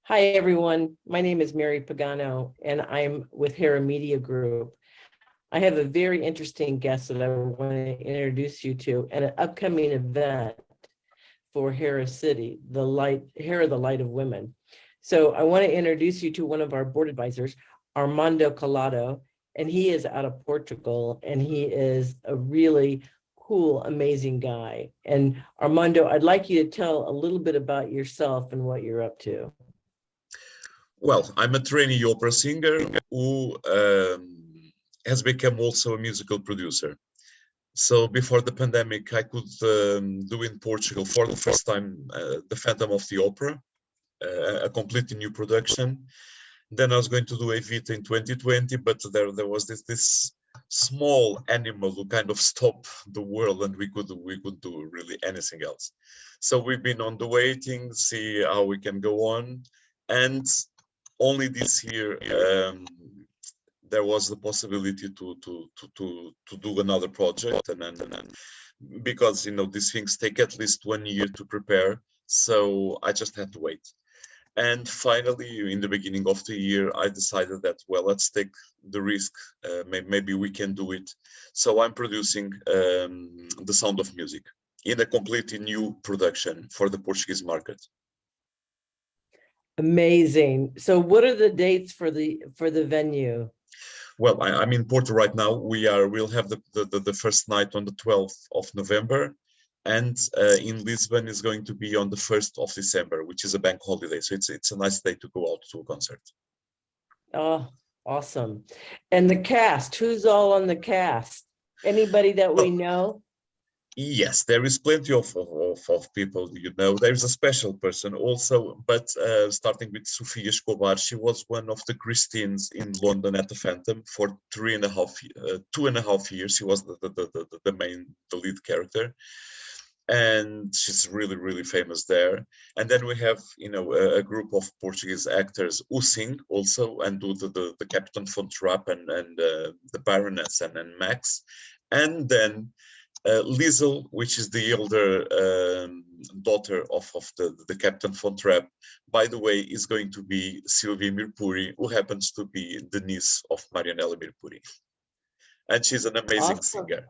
Hi, everyone. My name is Mary Pagano, and I'm with Hera Media Group. I have a very interesting guest that I want to introduce you to at an upcoming event for Hera City, Hera, the Light of Women. So I want to introduce you to one of our board advisors, Armando Calado, and he is out of Portugal, and he is a really cool, amazing guy. And Armando, I'd like you to tell a little bit about yourself and what you're up to. Well, I'm a trainee opera singer who has become also a musical producer. So before the pandemic, I could do in Portugal for the first time The Phantom of the Opera, a completely new production. Then I was going to do Evita in 2020, but there was this small animal who kind of stopped the world, and we could do really anything else. So we've been on the waiting, see how we can go on, and only this year there was the possibility to do another project, and then because these things take at least 1 year to prepare, so I just had to wait. And finally, in the beginning of the year, I decided that, well, let's take the risk. Maybe we can do it. So I'm producing The Sound of Music in a completely new production for the Portuguese market. Amazing. So what are the dates for the venue? Well, I'm in Porto right now. We'll have the first night on the 12th of November, and in Lisbon is going to be on the 1st of December, which is a bank holiday. So it's a nice day to go out to a concert. Oh, awesome. And the cast, who's all on the cast? Anybody that we know? Yes, there is plenty of people, There's a special person also, but starting with Sofia Escobar, she was one of the Christines in London at the Phantom for 2.5 years. She was the lead character, and she's really, really famous there. And then we have, a group of Portuguese actors who sing also and do the Captain von Trapp and the Baroness and Max, and then Liesel, which is the elder daughter of the Captain von Trapp, by the way, is going to be Silvia Mirpuri, who happens to be the niece of Manuela Mirpuri. And she's an amazing singer.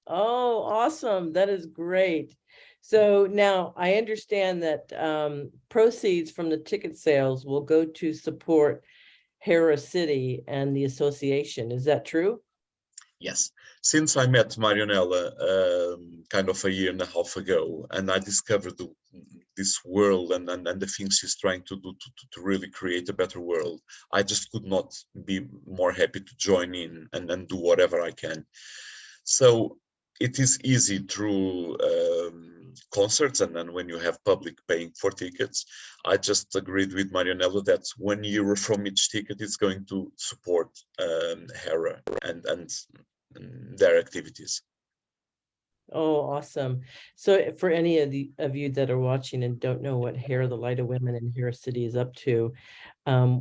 Oh, awesome. That is great. So now I understand that proceeds from the ticket sales will go to support Hera City and the association. Is that true? Yes, since I met Manuela kind of a year and a half ago, and I discovered this world and the things she's trying to do to really create a better world, I just could not be more happy to join in and do whatever I can. So it is easy through concerts, and then when you have public paying for tickets, I just agreed with Manuela that €1 from each ticket is going to support Hera and their activities. Oh, awesome. So for any of you that are watching and don't know what Hera, the Light of Women in Hera City is up to,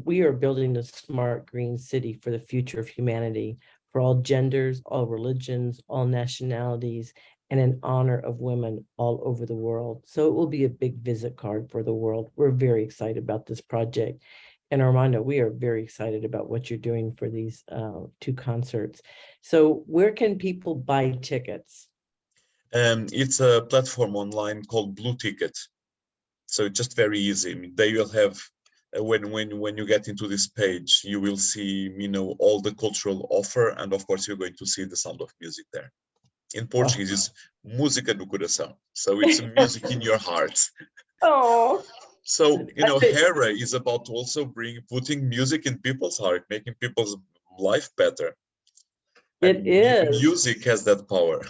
we are building a smart green city for the future of humanity, for all genders, all religions, all nationalities, and in honor of women all over the world. So it will be a big visit card for the world. We're very excited about this project. And Armando, we are very excited about what you're doing for these two concerts. So where can people buy tickets? It's a platform online called Blue Ticket. So it's just very easy. I mean, they will have, when you get into this page, you will see, all the cultural offer. And of course, you're going to see The Sound of Music there. In Portuguese, it's Música no Coração. So it's music in your heart. Oh. So, Hera is about also putting music in people's heart, making people's life better. It is. Music has that power.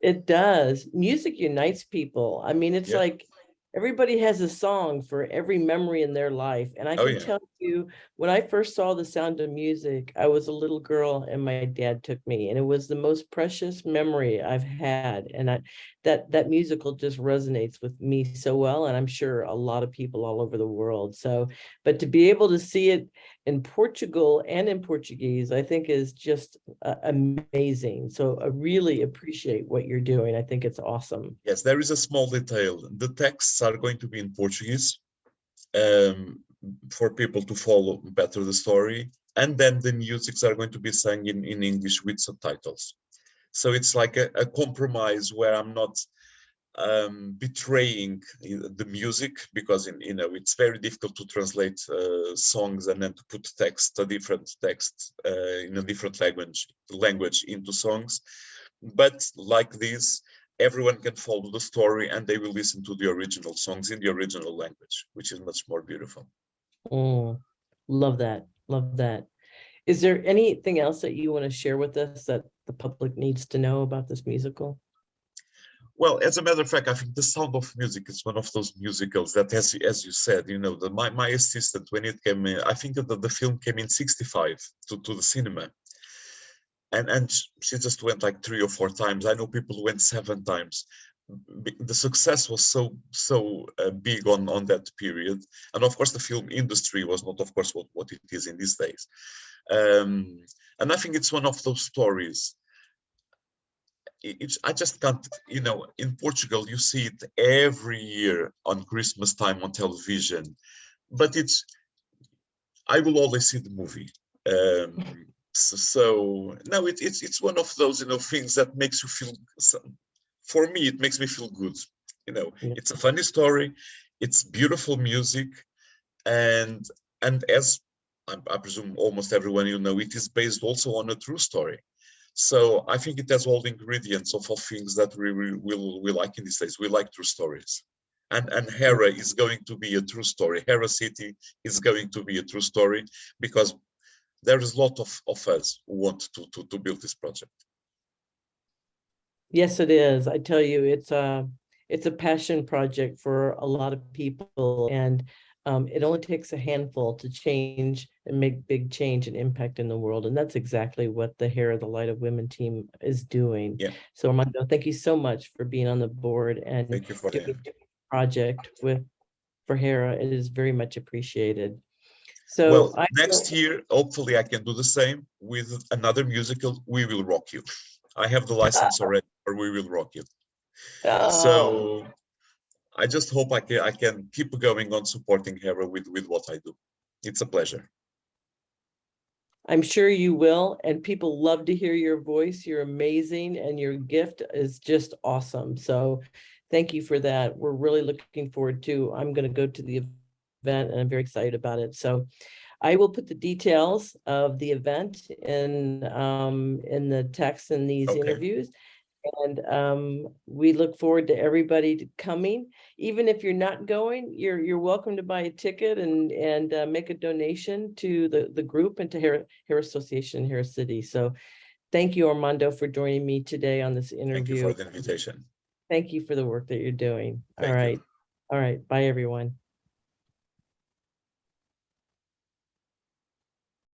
It does. Music unites people. I mean, it's like everybody has a song for every memory in their life. And I can tell you, when I first saw The Sound of Music, I was a little girl and my dad took me, and it was the most precious memory I've had. And that musical just resonates with me so well, and I'm sure a lot of people all over the world. So, but to be able to see it in Portugal and in Portuguese, I think is just amazing. So I really appreciate what you're doing. I think it's awesome. Yes, there is a small detail. The texts are going to be in Portuguese, for people to follow better the story. And then the musics are going to be sung in English with subtitles. So it's like a compromise where I'm not betraying the music, because it's very difficult to translate songs and then to put a different text in a different language into songs. But like this, everyone can follow the story and they will listen to the original songs in the original language, which is much more beautiful. Love that. Love that. Is there anything else that you want to share with us that the public needs to know about this musical? Well, as a matter of fact, I think The Sound of Music is one of those musicals that, as you said, my assistant, when it came in, I think that the film came in 65 to the cinema. And she just went like 3 or 4 times. I know people who went 7 times. The success was so big on that period. And of course, the film industry was not, of course, what it is in these days. And I think it's one of those stories. I just can't, in Portugal, you see it every year on Christmas time on television, but I will always see the movie. So no, it's one of those, things that makes you feel, for me, it makes me feel good. It's a funny story, it's beautiful music, and as I presume almost everyone it is based also on a true story. So I think it has all the ingredients of all things that we like in these days. We like true stories. And Hera is going to be a true story. Hera City is going to be a true story, because there is a lot of us who want to build this project. Yes, it is. I tell you, it's a passion project for a lot of people, and it only takes a handful to change and make big change and impact in the world. And that's exactly what the Hera, the Light of Women team is doing. Yeah. So Armando, thank you so much for being on the board and thank you for doing the project for Hera. It is very much appreciated. So well, next year, hopefully I can do the same with another musical, We Will Rock You. I have the license already for We Will Rock You. So I just hope I can keep going on supporting Hera with what I do. It's a pleasure. I'm sure you will, and people love to hear your voice. You're amazing, and your gift is just awesome. So thank you for that. We're really looking forward to, I'm going to go to the event, and I'm very excited about it. So I will put the details of the event in the text in these interviews. And we look forward to everybody coming. Even if you're not going, you're welcome to buy a ticket and make a donation to the group and to Hera Association, Hera City. So thank you, Armando, for joining me today on this interview. Thank you for the invitation. Thank you for the work that you're doing. Thank you. All right. Bye, everyone.